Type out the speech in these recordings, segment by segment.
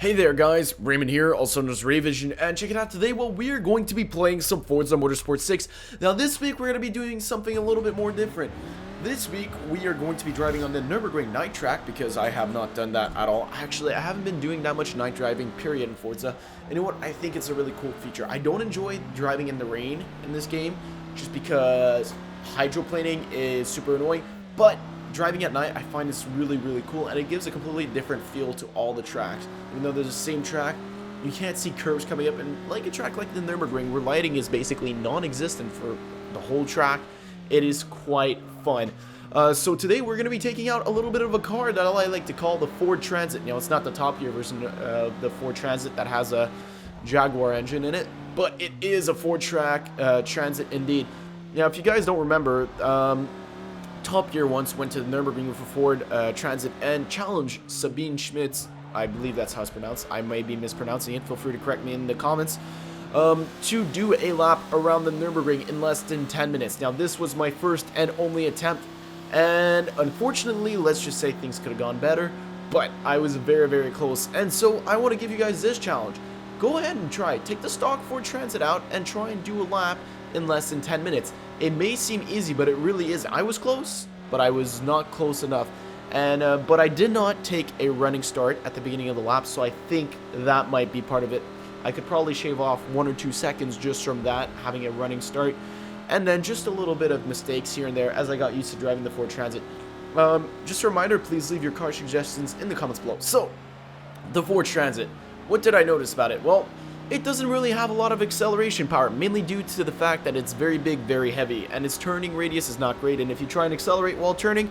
Hey there guys, Raymond here, also known as Rayvision, and check it out today. Well, we are going to be playing some Forza Motorsport 6. Now this week we're going to be doing something a little bit more different. This week we are going to be driving on the Nurburgring night track because I have not done that at all. Actually, I haven't been doing that much night driving, period, in Forza. And you know what? I think it's a really cool feature. I don't enjoy driving in the rain in this game just because hydroplaning is super annoying, but driving at night, I find this really, really cool, and it gives a completely different feel to all the tracks. Even though they're the same track, you can't see curves coming up, and like a track like the Nurburgring, where lighting is basically non-existent for the whole track, it is quite fun. So today we're going to be taking out a little bit of a car that I like to call the Ford Transit. You know, it's not the top tier version of the Ford Transit that has a Jaguar engine in it, but it is a Ford Transit indeed. Now, if you guys don't remember, Top Gear once went to the Nurburgring with a Ford Transit and challenged Sabine Schmitz, I believe that's how it's pronounced, I may be mispronouncing it, feel free to correct me in the comments, to do a lap around the Nurburgring in less than 10 minutes. Now this was my first and only attempt, and unfortunately, let's just say things could have gone better, but I was very, very close, and so I want to give you guys this challenge. Go ahead and try, take the stock Ford Transit out and try and do a lap in less than 10 minutes. It may seem easy, but it really isn't. I was close, but I was not close enough. And but I did not take a running start at the beginning of the lap, so I think that might be part of it. I could probably shave off 1 or 2 seconds just from that, having a running start. And then just a little bit of mistakes here and there as I got used to driving the Ford Transit. Just a reminder, please leave your car suggestions in the comments below. So, the Ford Transit. What did I notice about it? Well, it doesn't really have a lot of acceleration power, mainly due to the fact that it's very big, very heavy, and its turning radius is not great, and if you try and accelerate while turning,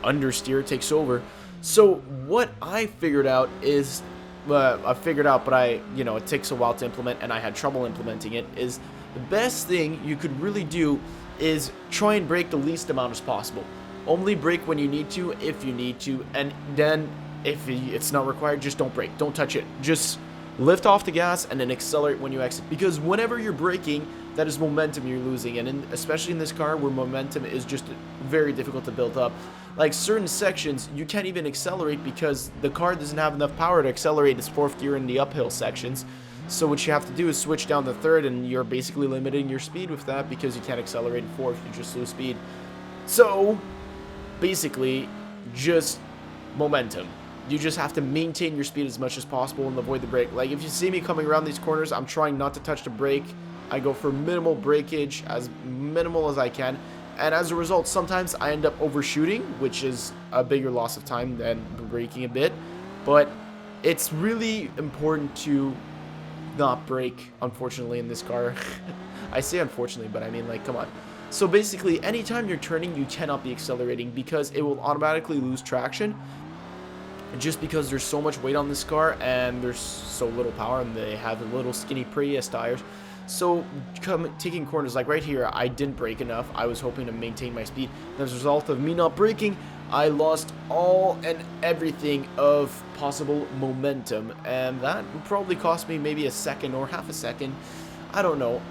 understeer takes over. So what I figured out is, but it takes a while to implement, and I had trouble implementing it, is the best thing you could really do is try and brake the least amount as possible. Only brake when you need to, if you need to, and then if it's not required, just don't brake, don't touch it, just lift off the gas and then accelerate when you exit, because whenever you're braking, that is momentum you're losing, and especially in this car where momentum is just very difficult to build up. Like certain sections, you can't even accelerate because the car doesn't have enough power to accelerate its fourth gear in the uphill sections. So what you have to do is switch down to third, and you're basically limiting your speed with that because you can't accelerate in fourth, you just lose speed. So basically, just momentum. You just have to maintain your speed as much as possible and avoid the brake. Like if you see me coming around these corners, I'm trying not to touch the brake. I go for minimal breakage, as minimal as I can. And as a result, sometimes I end up overshooting, which is a bigger loss of time than braking a bit. But it's really important to not brake, unfortunately, in this car. I say unfortunately, but I mean, like, come on. So basically, anytime you're turning, you cannot be accelerating because it will automatically lose traction. Just because there's so much weight on this car and there's so little power, and they have the little skinny Prius tires. So taking corners like right here, I didn't brake enough. I was hoping to maintain my speed. And as a result of me not braking, I lost all and everything of possible momentum, and that would probably cost me maybe a second or half a second. I don't know.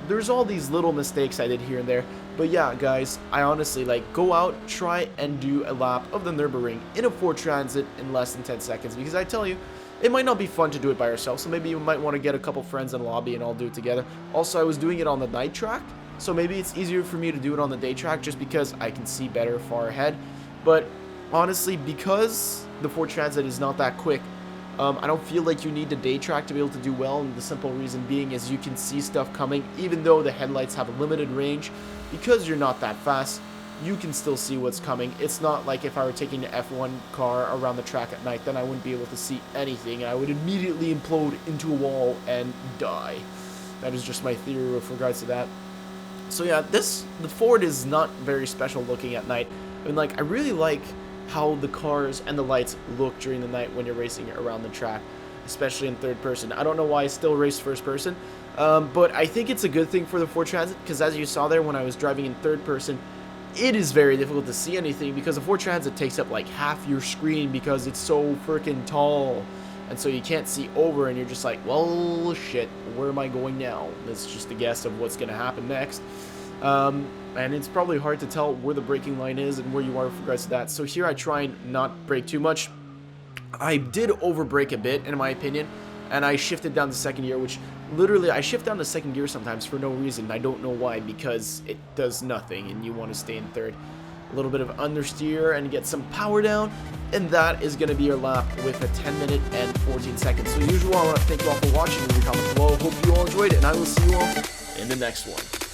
There's all these little mistakes I did here and there. But yeah, guys, I honestly, go out, try and do a lap of the Nurburgring in a Ford Transit in less than 10 seconds. Because I tell you, it might not be fun to do it by yourself. So maybe you might want to get a couple friends in the lobby and all do it together. Also, I was doing it on the night track. So maybe it's easier for me to do it on the day track just because I can see better far ahead. But honestly, because the Ford Transit is not that quick, I don't feel like you need the day track to be able to do well, and the simple reason being is you can see stuff coming, even though the headlights have a limited range. Because you're not that fast, you can still see what's coming. It's not like if I were taking the F1 car around the track at night, then I wouldn't be able to see anything, and I would immediately implode into a wall and die. That is just my theory with regards to that. So yeah, the Ford is not very special looking at night. I mean, I really like how the cars and the lights look during the night when you're racing around the track, especially in third person. I don't know why I still race first person, but I think it's a good thing for the Ford Transit, because as you saw there when I was driving in third person, it is very difficult to see anything because the Ford Transit takes up like half your screen because it's so freaking tall, and so you can't see over, and you're just like, well, shit, where am I going now? It's just a guess of what's going to happen next. And it's probably hard to tell where the braking line is and where you are with regards to that. So here I try and not brake too much. I did overbrake a bit, in my opinion, and I shifted down to second gear, which literally, I shift down to second gear sometimes for no reason. I don't know why, because it does nothing, and you want to stay in third. A little bit of understeer and get some power down, and that is going to be your lap with a 10 minute and 14 seconds. So, as usual, I want to thank you all for watching. Leave a comment below. Hope you all enjoyed it, and I will see you all in the next one.